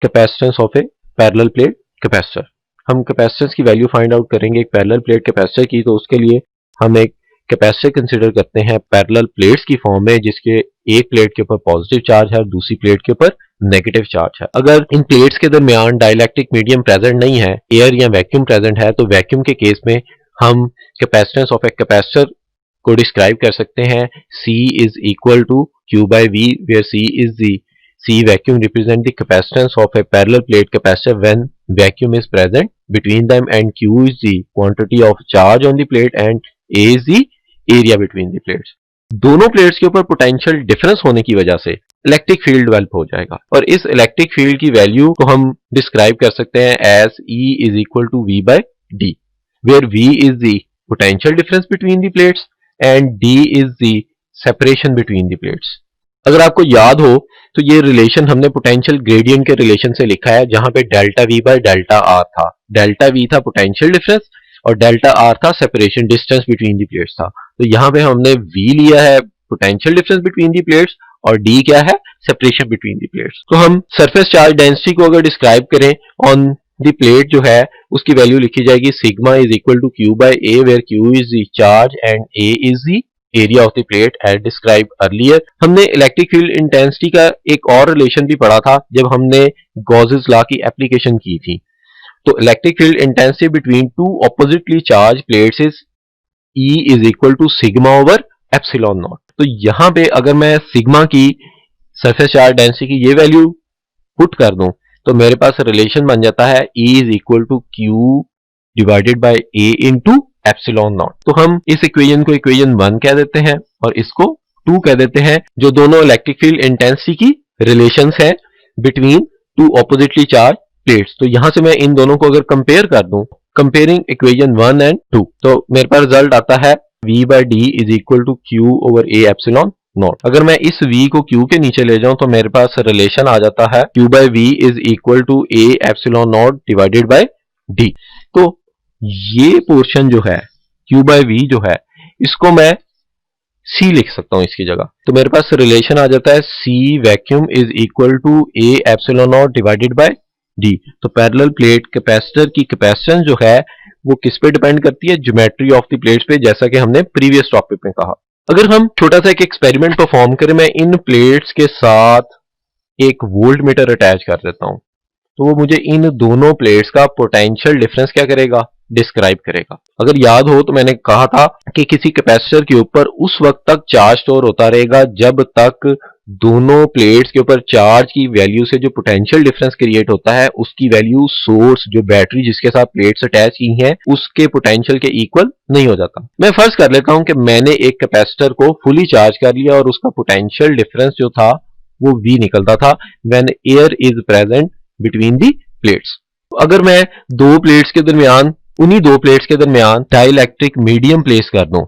Capacitance of a parallel plate capacitor. हम capacitance की value find out करेंगे एक पैरेलल प्लेट कैपेसिटर की, तो उसके लिए हम एक कैपेसिटर कंसीडर करते हैं पैरेलल प्लेट्स की फॉर्म में, जिसके एक प्लेट के ऊपर पॉजिटिव चार्ज है और दूसरी प्लेट के ऊपर नेगेटिव चार्ज है। अगर इन प्लेट्स के दरमियान डाइलेक्ट्रिक मीडियम प्रेजेंट नहीं है, एयर या वैक्यूम प्रेजेंट है, तो वैक्यूम के केस में हम कैपेसिटेंस ऑफ ए कैपेसिटर को डिस्क्राइब कर सकते हैं C is equal to Q by V, where C vacuum represent the capacitance of a parallel plate capacitor when vacuum is present between them, and Q is the quantity of charge on the plate and A is the area between the plates। दोनों plates के ऊपर potential difference होने की वजह से electric field develop हो जाएगा, और इस इलेक्ट्रिक फील्ड की वैल्यू को हम डिस्क्राइब कर सकते हैं as E is equal to V by D, where V is the potential difference between the plates and D is the separation between the plates। अगर आपको याद हो तो ये रिलेशन हमने पोटेंशियल ग्रेडियंट के रिलेशन से लिखा है, जहां पे delta V by delta R था। डेल्टा V था पोटेंशियल डिफरेंस और डेल्टा R था separation distance between the plates था। तो यहाँ पे हमने V लिया है potential difference between the plates और D क्या है सेपरेशन बिटवीन दी प्लेट्स। तो हम सरफेस चार्ज डेंसिटी को अगर डिस्क्राइब करें ऑन दी प्लेट जो है, उसकी वैल्यू लिखी जाएगी sigma is equal to q by a, where q is the charge and a is the area of the plate as describe earlier. हमने electric field intensity का एक और रिलेशन भी पढ़ा था जब हमने गॉसेस लॉ की एप्लीकेशन की थी। तो electric field intensity between two oppositely charged plates is E is equal to sigma over epsilon nought. तो यहाँ पे अगर मैं सिग्मा की सरफेस चार्ज डेंसिटी की ये वैल्यू पुट कर दूं तो मेरे पास रिलेशन बन जाता है E is equal to q divided by a into epsilon nought. तो हम इस इक्वेशन को इक्वेशन 1 कह देते हैं और इसको 2 कह देते हैं, जो दोनों इलेक्ट्रिक फील्ड इंटेंसिटी की रिलेशंस है between two oppositely charged plates. तो यहां से मैं इन दोनों को अगर कंपेयर कर दूं, कंपेयरिंग इक्वेशन 1 एंड 2, तो मेरे पास रिजल्ट आता है V by D is equal to q over a epsilon nought. अगर मैं इस V को Q के नीचे ले जाऊं तो मेरे पास रिलेशन आ जाता है Q by V is equal to A epsilon nought divided by D। तो ये पोर्शन जो है Q by V जो है, इसको मैं C लिख सकता हूं इसकी जगह। तो मेरे पास रिलेशन आ जाता है C vacuum is equal to A epsilon nought divided by D। तो पैरेलल प्लेट कैपेसिटर की कैपेसिटेंस जो है वो किस पे डिपेंड करती है, ज्योमेट्री ऑफ द प्लेट्स पे, जैसा कि हमने प्रीवियस टॉपिक में कहा। अगर हम छोटा सा एक एक्सपेरिमेंट परफॉर्म करें, मैं इन प्लेट्स के साथ एक वोल्ट मीटर अटैच कर देता हूं, तो वो मुझे इन दोनों प्लेट्स का पोटेंशियल डिफरेंस क्या करेगा, डिस्क्राइब करेगा। अगर याद हो तो मैंने कहा था कि किसी कैपेसिटर के ऊपर उस वक्त तक चार्ज स्टोर होता रहेगा जब तक दोनों प्लेट्स के ऊपर चार्ज की वैल्यू से जो पोटेंशियल डिफरेंस क्रिएट होता है उसकी वैल्यू सोर्स, जो बैटरी जिसके साथ प्लेट्स अटैच की हैं, उसके पोटेंशियल के इक्वल नहीं हो जाता। मैं फर्ज कर लेता हूं कि मैंने एक कैपेसिटर को फुली चार्ज कर लिया और उसका पोटेंशियल डिफरेंस जो था वो V निकलता था when air is present between the plates. अगर मैं उन्हीं दो प्लेट्स के दरमियान डाइलेक्ट्रिक मीडियम प्लेस कर दूं,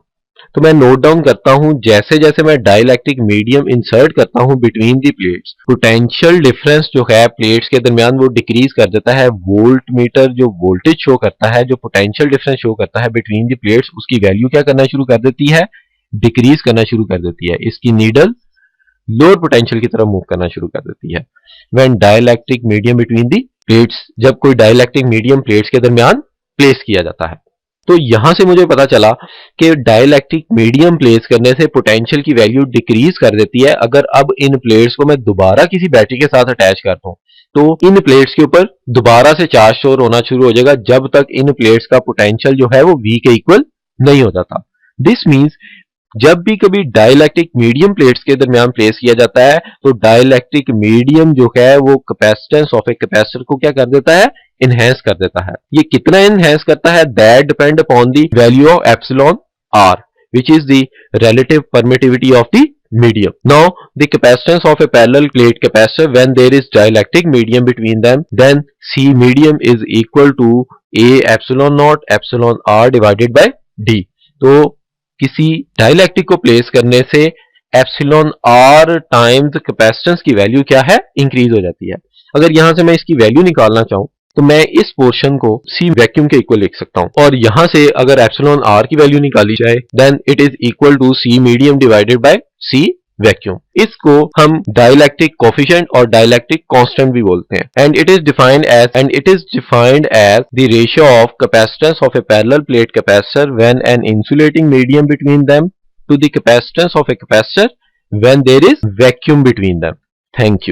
तो मैं नोट डाउन करता हूं जैसे जैसे मैं डाइलेक्ट्रिक मीडियम इंसर्ट करता हूं between the plates, potential difference जो है प्लेट्स के दरमियान वो डिक्रीज कर देता है। वोल्ट मीटर जो वोल्टेज शो करता है, जो पोटेंशियल डिफरेंस शो करता है बिटवीन दी प्लेट्स, उसकी वैल्यू क्या करना शुरू कर देती है, डिक्रीज करना शुरू कर देती है। इसकी नीडल लोअर पोटेंशियल की तरफ मूव करना शुरू कर देती है when dielectric medium between the plates, जब कोई डाइलेक्ट्रिक मीडियम प्लेट्स के दरमियान प्लेस किया जाता है। तो यहां से मुझे पता चला कि डाइलेक्ट्रिक मीडियम प्लेस करने से पोटेंशियल की वैल्यू डिक्रीज कर देती है। अगर अब इन प्लेट्स को मैं दोबारा किसी बैटरी के साथ अटैच कर दूं तो इन प्लेट्स के ऊपर दोबारा से चार्ज स्टोर होना शुरू हो जाएगा जब तक इन प्लेट्स का पोटेंशियल जो है वो V के इक्वल नहीं हो जाता। दिस मींस जब भी कभी डाइलेक्ट्रिक मीडियम प्लेट्स के दरमियान प्लेस किया जाता है तो डाइलेक्ट्रिक मीडियम जो है वो कैपेसिटेंस ऑफ ए कैपेसिटर को क्या कर देता है, इनहेंस कर देता है। ये कितना इनहेंस करता है, that depend upon the value of epsilon R which is the relative permittivity of the medium. Now the capacitance of a parallel plate capacitor when there is dielectric medium between them, then C medium is equal to A epsilon naught epsilon R divided by D। तो किसी dielectric को place करने से epsilon R times capacitance की value क्या है, increase हो जाती है। अगर यहां से मैं इसकी वैल्यू निकालना चाहूं तो मैं इस पोर्शन को C वैक्यूम के इक्वल लिख सकता हूं और यहां से अगर एप्सिलॉन R की वैल्यू निकाली जाए then it is equal to C medium divided by C vacuum. इसको हम डाइलेक्ट्रिक कोफिशिएंट और डाइलेक्ट्रिक कांस्टेंट भी बोलते हैं। And it is defined as the ratio of capacitance of a parallel plate capacitor when an insulating medium between them to the capacitance of a capacitor when there is vacuum between them. Thank you.